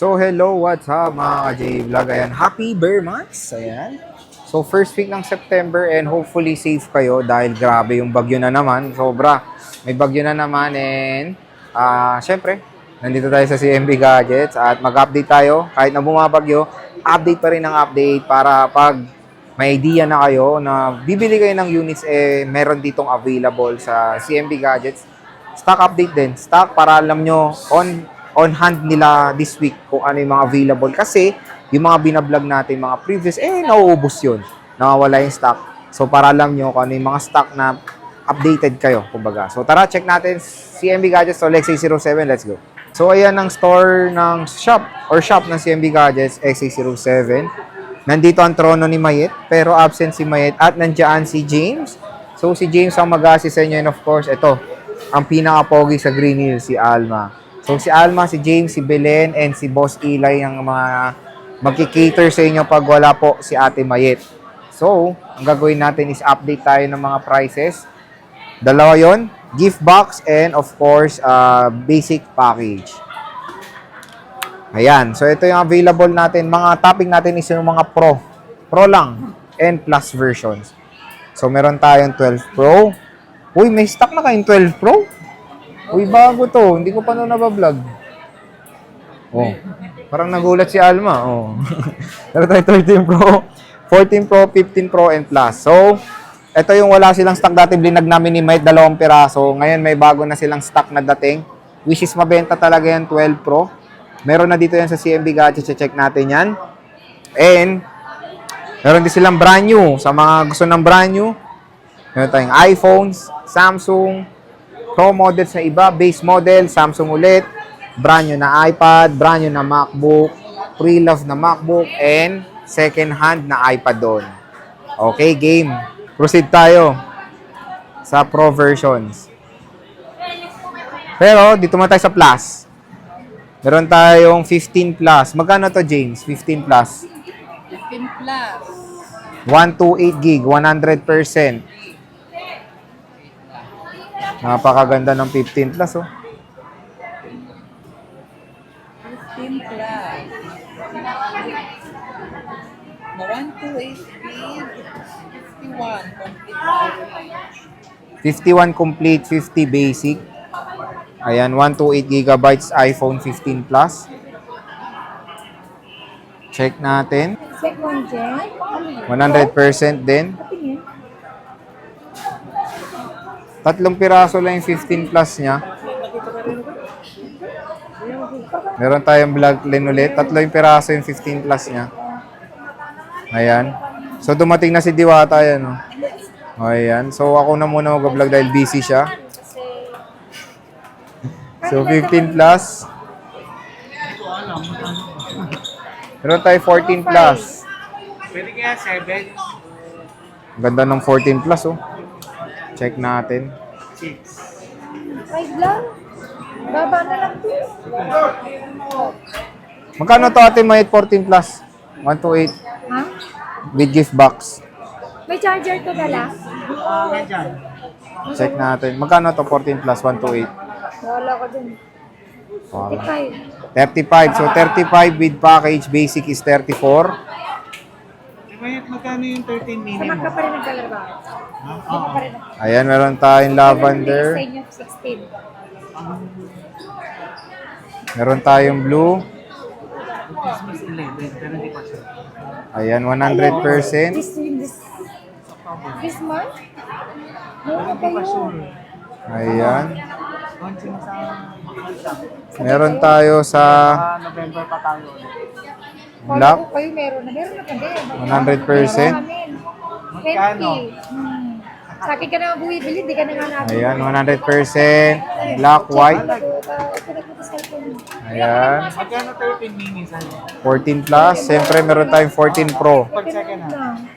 So, hello, what's up mga ka-J-Vlog? Ayan, happy Bear Months! Ayan. So, first week ng September and hopefully safe kayo dahil grabe yung bagyo na naman. Sobra. May bagyo na naman and syempre, nandito tayo sa CMB Gadgets at mag-update tayo. Kahit na bumabagyo, update pa rin ang update para pag may idea na kayo na bibili kayo ng units, meron ditong available sa CMB Gadgets. Stock update din. Stock para alam nyo on hand nila this week kung ano yung mga available. Kasi yung mga binablog natin, mga previous, nauubos yun. Nawawala yung stock. So para alam nyo kung ano yung mga stock na updated kayo, kumbaga. So tara, check natin CMB Gadgets. So Lexi 07, let's go. So ayan ang store ng shop ng CMB Gadgets, XA07. Nandito ang trono ni Mayet, pero absent si Mayet at nandiyan si James. So si James ang mag-assist sa inyo and of course, ito, ang pinaka-pogi sa Green Hills, si Alma. So si Alma, si James, si Belen, and si Boss Eli ang mga magki-cater sa inyo pag wala po si Ate Mayet. So, ang gagawin natin is update tayo ng mga prices. Dalawa yon, gift box and of course, basic package. Ayan. So, ito yung available natin. Mga topic natin is yung mga Pro. Pro lang. And Plus versions. So, meron tayong 12 Pro. Uy, may stock na kayong 12 Pro? Uy, bago to. Hindi ko pa na nabablog. Oh. Parang nagulat si Alma. Oh. Meron tayo 13 Pro, 14 Pro, 15 Pro, and Plus. So, ito yung wala silang stock dati. Blinag namin ni Mike, 2 piraso. Ngayon, may bago na silang stock na dating. Which is mabenta talaga yan, 12 Pro. Meron na dito yan sa CMB Gadgets. Check natin yan. And, meron din silang brand new. Sa mga gusto ng brand new, meron tayong iPhones, Samsung, Pro models na iba, base model, Samsung ulit, brand new na iPad, brand new na MacBook, pre-love na MacBook, and second hand na iPad doon. Okay, game. Proceed tayo sa Pro versions. Pero, dito muna tayo sa Plus. Meron tayong 15 Plus. Magkano to, James? 15 Plus. 15 plus. 128 gig, 100%. Napakaganda ng 15 Plus, oh. 15 plus. Na 128 speed. 51 complete. 51 complete, 50 basic. Ayan, 128 gigabytes iPhone 15 Plus. Check natin. Second gen. 100% din. 3 piraso lang yung 15 Plus niya. Meron tayong black lens ulit. 3 piraso yung 15 Plus niya. Ayan. So, dumating na si Diwata. Ayan, oh. Ayan. So, ako na muna mag-vlog dahil busy siya. So, 15 Plus. Meron tayo 14 Plus. Pwede kaya 7? Ganda ng 14 Plus, oh. Check natin. 5 lang. Baba na lang to. Magkano to ate Mayet 14 Plus? 128 Ha? with gift box. May charger to dala? Check natin. Magkano to 14 Plus 128? Wala ko dun. 35. 35. So 35 with package basic is 34. Mayat, magkano yung 13 Sa minimum? magka pa rin naglalaba. Magka pa rin. Ayan, meron tayong lavender. Sa inyo, 16. Meron tayong blue. Christmas 11, pero hindi pa siya. Ayan, 100%. This month? Mura kayo. Ayan. Launching sa Meron tayo sa November pa tayo. Kala black. ko kayo meron na. Meron na pa din. 100%. 20. Sa akin ka na bumibili, di ka na nga namin. Ayan, 100%. Black, white. Ayan. Magkano 13 minis? 14 Plus. Siyempre, meron tayong 14 Pro. Pag second hand.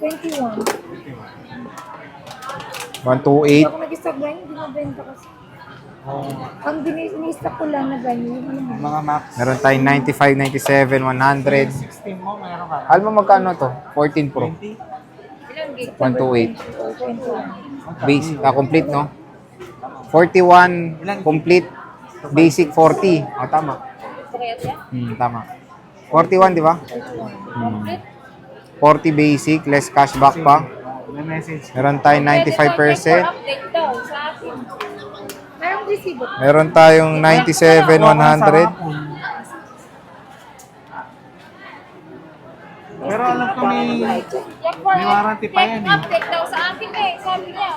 21. 128. Ako nag-stock ganyan, hindi mabenta kasi. Ang dinista ko lang na ganyan. Mga max. Meron tayong 95, 97, 100. 16 mo, meron ka. Alam mo magkano to? 14 Pro. 20? Ilang gig? 128. 21. Basic, complete, no? 41 complete. Basic 40. O, tama. Tama. 41, di ba? 40 basic, less cashback pa. May message. Meron tayong 95%. Merong resibo. Meron tayong 97, 100. Pero alam ko may warranty pa yan eh. Update daw sa akin eh, sabi niya.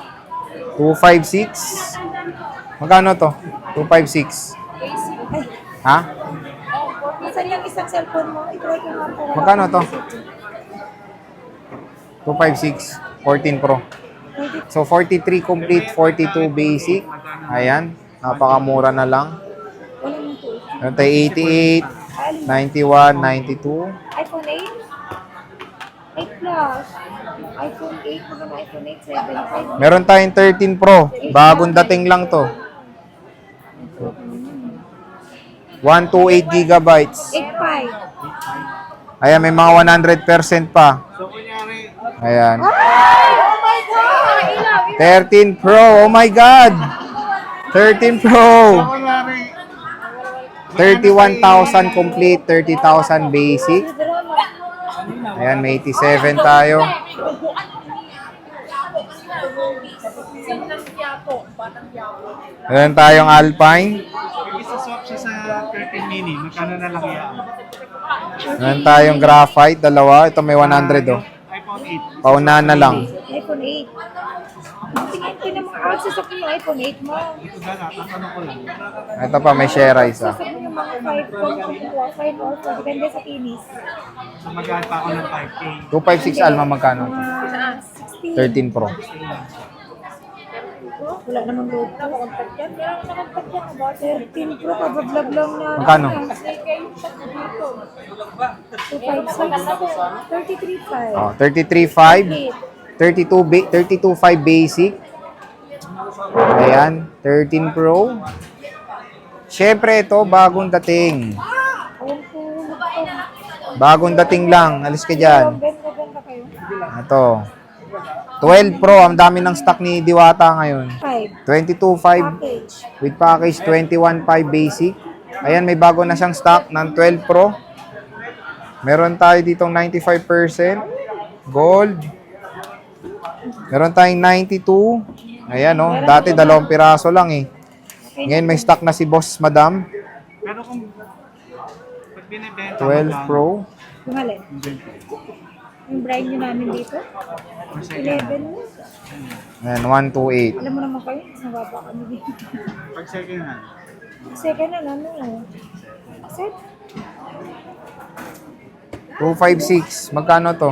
256. Magkano to? 256. Ay, Ha? minsan yung isang cellphone mo, i-try ko nga para. Magkano to? 256. 14 Pro. So, 43 complete, 42 basic. Ayan. Napakamura na lang. Walang ito. Meron tayo 88, 91, 92. iPhone 8? 8 Plus. iPhone 8, magkano iPhone 8, 7. Meron tayong 13 Pro. Bagong dating lang to. 128 gigabytes. 8.5. Ayan, may mga 100% pa. So kunyari, Ayan. Oh my God! 13 Pro. Oh my God! 13 Pro. kunyari, 31,000 complete, 30,000 basic. Ayan, may 87 tayo. Meron tayong Alpine. isa-swap siya sa 13 mini, magkano na lang yan? Meron tayong Graphite, dalawa. Ito may 100 oh. iPhone 8. Paunahan na lang. iPhone 8. Tingin ko ng mga access ako yung iPhone 8 mo. Ito na lang, tatanong ko lang. Ito pa, may share isa. Sabi yung mga 5 or 4, depende sa tinis. So mag-add pa ako ng 5K. 256 Alma, magkano? Mga 13 16. Pro. Wala namang load. Nakakontact yan. Meron nakakontact yan. About 13 Pro, kabablog lang na. Magkano? 256. 33.5. Oh, 33.5. 32.5 basic. Ayan, 13 Pro. Syempre ito, bagong dating. Ayan po. Bagong dating lang. Alis ka dyan. Ganda kayo. Ito. 12 Pro. Ang dami ng stock ni Diwata ngayon. 5. 22.5 Package. with package, 21.5 basic. Ayan, may bago na siyang stock ng 12 Pro. Meron tayo ditong 95% gold. Meron tayong 92. Ayan, oh. Dati 2 piraso lang eh. Ngayon may stock na si Boss Madam. Pero kung pag binibenta 12 Pro. Yung alin? Yung brand nyo namin dito? 11 mo. Ayan, 128. Alam mo naman kayo, mas mababa kami dito. pag second hand, Second na ano? Set? 256. Magkano to?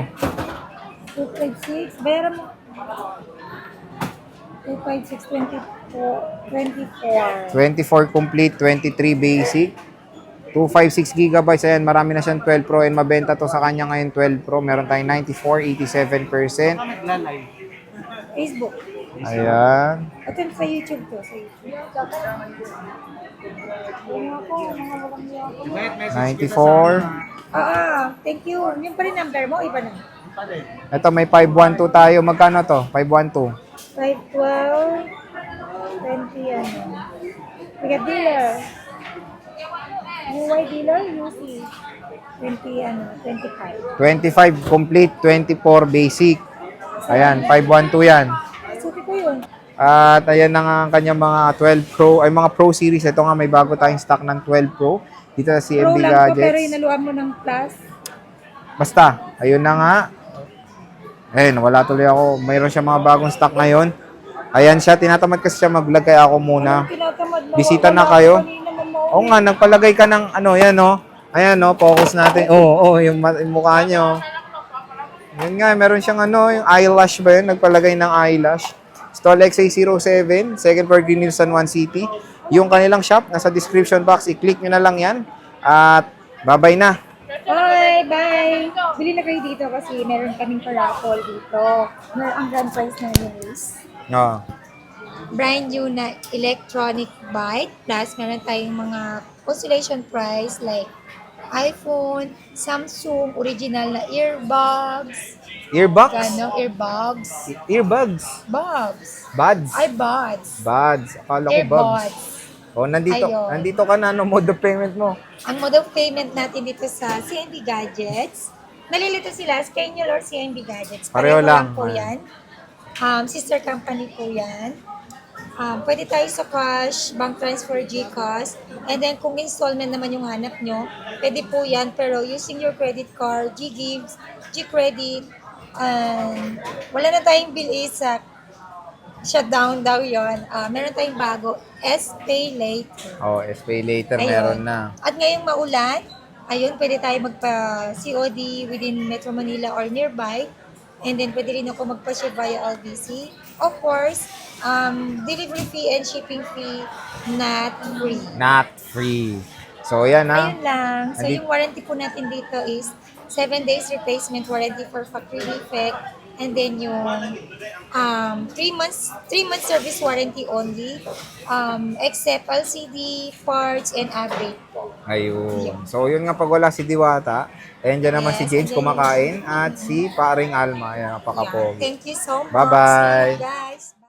256. Bayaran mo. 256, 24. 24 complete, 23 basic. 256 gigabytes. Ayan, marami na siyang 12 Pro and mabenta to sa kanya ngayon 12 Pro. Meron tayong 94, 87%. saan naglalay? Facebook. Ayan. Ito sa YouTube to. Sa YouTube. Yung ako, mga walang niya ako. Wait, message 94. Thank you. Yung pa rin number mo, iba na. pa rin. Ito, may 512 tayo. Magkano to? 512. 512, 20 ano. Tiga dealer. UI dealer, UC. 20 ano, 25. 25 complete, 24 basic. Ayan, 512 yan. Suti ko yun. At ayan na nga ang kanyang mga 12 Pro, ay mga Pro series. Ito nga, may bago tayong stock ng 12 Pro. Dito sa Pro CMB lang ko, pero Gadgets. inaluan mo ng plus. Basta, ayun na nga. Ayun, wala tuloy ako. Mayroon siya mga bagong stock ngayon. Ayan siya, tinatamad kasi siya mag-vlog kaya ako muna. Tinatamad mo. Bisita na Wala kayo. ako kanina, mama. Oo nga, nagpalagay ka ng ano, yan oh. Ayan oh, focus natin. Oo, yung mukha niyo. Yun nga, meron siyang ano, yung eyelash ba yun? Nagpalagay ng eyelash. Stall XA07, second floor Green Hills, San Juan City. Yung kanilang shop, nasa description box. I-click nyo na lang yan. At bye-bye na. Bye! Bye! Bili na kayo dito kasi meron kaming paraffle dito. Ang grand prize namin is Oh. brand new na electronic bike. Plus, meron tayong mga consolation prize like iPhone, Samsung, original na earbuds, Earbuds? earbuds, Earbuds. buds, Buds. iBuds, Buds. Akala ko bugs. earbuds, O, nandito, Ayun. nandito ka na, ano mode of payment mo? Ang mode of payment natin dito sa CNB Gadgets, nalilito sila, Skenyol or CNB Gadgets. Pareho lang. po yan. Sister company po yan. Pwede tayo sa cash, bank transfer, GCash. And then kung installment naman yung hanap nyo, pwede po yan. Pero using your credit card, GGives, GCredit, wala na tayong bill isa. Shutdown daw yon. Meron tayong bago, S-Pay Later. O, SPay later, Ayun. meron na. At ngayong maulan, ayun, pwede tayo magpa-COD within Metro Manila or nearby. And then, pwede rin ako magpa-ship via LBC. Of course, delivery fee and shipping fee not free. Not free. So, yan ha. Ayun lang. So, Andi- yung warranty po natin dito is 7 days replacement warranty for factory defect. And then yung 3 months service warranty only, except LCD, parts, and upgrade po. Ayun. So, yun nga pag wala si Diwata. Ayan dyan naman si Yes, James and then- kumakain at si Paring Alma. Ayan, Yeah. napakapogi. Thank you so much. Bye-bye. See you guys.